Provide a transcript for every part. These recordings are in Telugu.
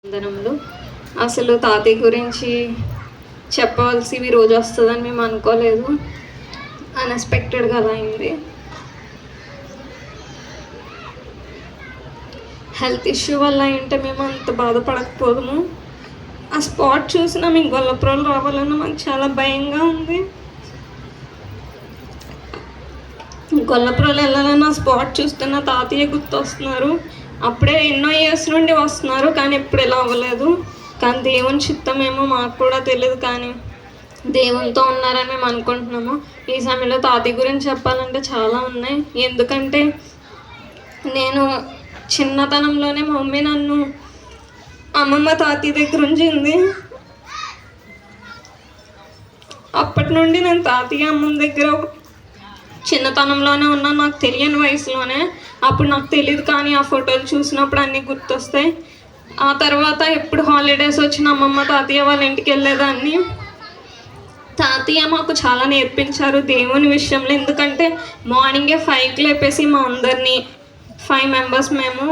వందనములు. అసలు తాతయ్య గురించి చెప్పవలసివి రోజు వస్తుందని మేము అనుకోలేదు. అన్ఎక్స్పెక్టెడ్గా అలా అయింది. హెల్త్ ఇష్యూ వల్ల ఏంటంటే మేము అంత బాధపడకపోదుము. ఆ స్పాట్ చూసినా మేము గొల్లప్రోలు రావాలన్నా మాకు చాలా భయంగా ఉంది. గొల్లప్రోలు వెళ్ళాలన్న స్పాట్ చూస్తున్న తాతయ్య గుర్తొస్తున్నారు. అప్పుడే ఎన్నో ఇయర్స్ నుండి వస్తున్నారు, కానీ ఎప్పుడు ఇలా అవ్వలేదు. కానీ దేవుని చిత్తమేమో మాకు కూడా తెలియదు, కానీ దేవునితో ఉన్నారని మేము అనుకుంటున్నాము. ఈ సమయంలో తాతయ్య గురించి చెప్పాలంటే చాలా ఉన్నాయి. ఎందుకంటే నేను చిన్నతనంలోనే మా మమ్మీ నన్ను అమ్మమ్మ తాతయ్య దగ్గర ఉంచింది. అప్పటి నుండి నేను తాతయ్య అమ్మమ్మ దగ్గర చిన్నతనంలోనే ఉన్నాను, నాకు తెలియని వయసులోనే. అప్పుడు నాకు తెలియదు, కానీ ఆ ఫోటోలు చూసినప్పుడు అన్నీ గుర్తొస్తాయి. ఆ తర్వాత ఎప్పుడు హాలిడేస్ వచ్చిన అమ్మమ్మ తాతయ్య వాళ్ళ ఇంటికి వెళ్ళేదాన్ని. తాతయ్య మాకు చాలా నేర్పించారు దేవుని విషయంలో. ఎందుకంటే మార్నింగే 5కి లేపేసి మా అందరినీ 5 మెంబర్స్ మేము,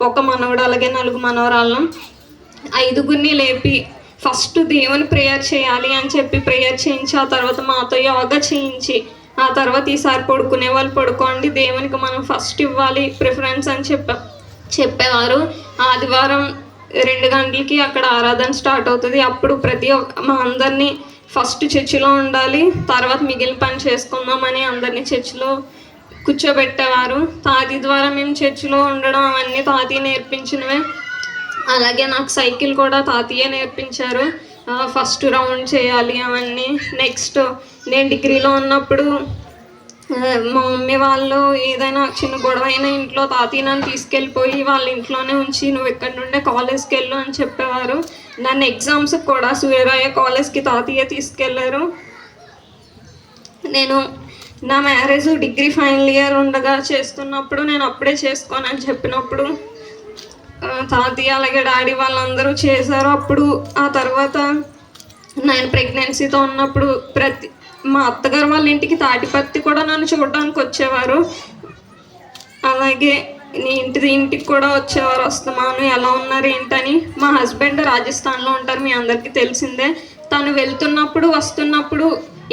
ఒక మనవడు అలాగే 4 మనవరాళ్ళం, 5గురిని లేపి ఫస్ట్ దేవుని ప్రేయర్ చేయాలి అని చెప్పి ప్రేయర్ చేయించి, ఆ తర్వాత మాతో యోగా చేయించి, ఆ తర్వాత ఈసారి పడుకునే వాళ్ళు పడుకోండి, దేవునికి మనం ఫస్ట్ ఇవ్వాలి ప్రిఫరెన్స్ అని చెప్పేవారు. ఆదివారం 2 గంటలకి అక్కడ ఆరాధన స్టార్ట్ అవుతుంది. అప్పుడు మా అందరినీ ఫస్ట్ చర్చిలో ఉండాలి, తర్వాత మిగిలిన పని చేసుకుందామని అందరినీ చర్చిలో కూర్చోబెట్టేవారు. తాతయ్య ద్వారా మేము చర్చిలో ఉండడం అవన్నీ తాతయ్య నేర్పించినవే. అలాగే నాకు సైకిల్ కూడా తాతయ్య నేర్పించారు. ఫస్ట్ రౌండ్ చేయాలి అవన్నీ. నెక్స్ట్ నేను డిగ్రీలో ఉన్నప్పుడు మా మమ్మీ వాళ్ళు ఏదైనా చిన్న గొడవ అయినా ఇంట్లో తాతయ్య నన్ను తీసుకెళ్ళిపోయి వాళ్ళ ఇంట్లోనే ఉంచి నువ్వు ఇక్కడ నుండే కాలేజ్కి వెళ్ళు అని చెప్పేవారు. నన్ను ఎగ్జామ్స్కి కూడా సూర్యరాయ కాలేజ్కి తాతయ్య తీసుకెళ్ళారు. నేను నా మ్యారేజ్ డిగ్రీ ఫైనల్ ఇయర్ ఉండగా చేస్తున్నప్పుడు నేను అప్పుడే చేసుకోనని చెప్పినప్పుడు తాతయ్య అలాగే డాడీ వాళ్ళందరూ చేశారు. అప్పుడు ఆ తర్వాత నేను ప్రెగ్నెన్సీతో ఉన్నప్పుడు మా అత్తగారు వాళ్ళ ఇంటికి తాటిపత్తి కూడా నన్ను చూడడానికి వచ్చేవారు. అలాగే ఇంటికి కూడా వచ్చేవారు వస్తామాను, ఎలా ఉన్నారు ఏంటని. మా హస్బెండ్ రాజస్థాన్లో ఉంటారు, మీ అందరికీ తెలిసిందే. తను వెళ్తున్నప్పుడు వస్తున్నప్పుడు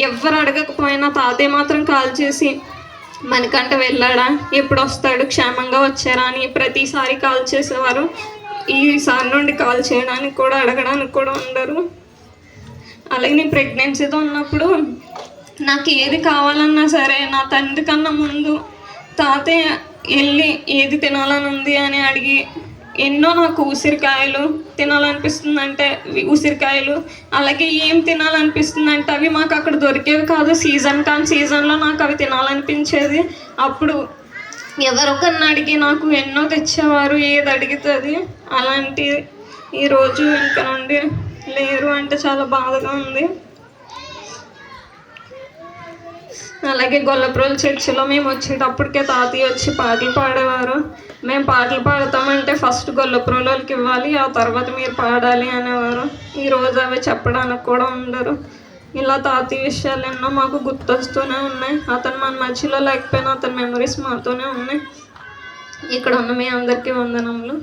ఎవరు అడగకపోయినా తాతయ్య మాత్రం కాల్ చేసి మనకంట వెళ్ళాడా, ఎప్పుడు వస్తాడు, క్షేమంగా వచ్చారా అని ప్రతిసారి కాల్ చేసేవారు. ఈసారి నుండి కాల్ చేయడానికి కూడా అడగడానికి కూడా ఉండరు. అలాగే నేను ప్రెగ్నెన్సీతో ఉన్నప్పుడు నాకు ఏది కావాలన్నా సరే నా తండ్రి కన్నా ముందు తాతయ్య వెళ్ళి ఏది తినాలని ఉంది అని అడిగి ఎన్నో నాకు ఉసిరికాయలు తినాలనిపిస్తుందంటే ఉసిరికాయలు, అలాగే ఏం తినాలనిపిస్తుందంటే అవి మాకు అక్కడ దొరికేవి కాదు. సీజన్లో నాకు అవి తినాలనిపించేది. అప్పుడు ఎవరొకరిని అడిగి నాకు ఎన్నో తెచ్చేవారు, ఏది అడుగుతుంది. అలాంటి ఈరోజు ఇంకా నుండి లేరు అంటే చాలా బాధగా ఉంది. అలాగే గొల్లప్రోలు చర్చిలో మేము వచ్చేటప్పటికే తాతయ్య వచ్చి పాటలు పాడేవారు. మేము పాటలు పాడతామంటే ఫస్ట్ గొల్లప్రోలకి ఇవ్వాలి, ఆ తర్వాత మీరు పాడాలి అనేవారు. ఈరోజు అవి చెప్పడానికి కూడా ఉండరు. ఇలా తాతయ్య విషయాలు ఎన్నో మాకు గుర్తొస్తూనే ఉన్నాయి. అతను మన మధ్యలో లేకపోయినా అతని మెమరీస్ మాతోనే ఉన్నాయి. ఇక్కడ ఉన్న మీ అందరికీ వందనములు.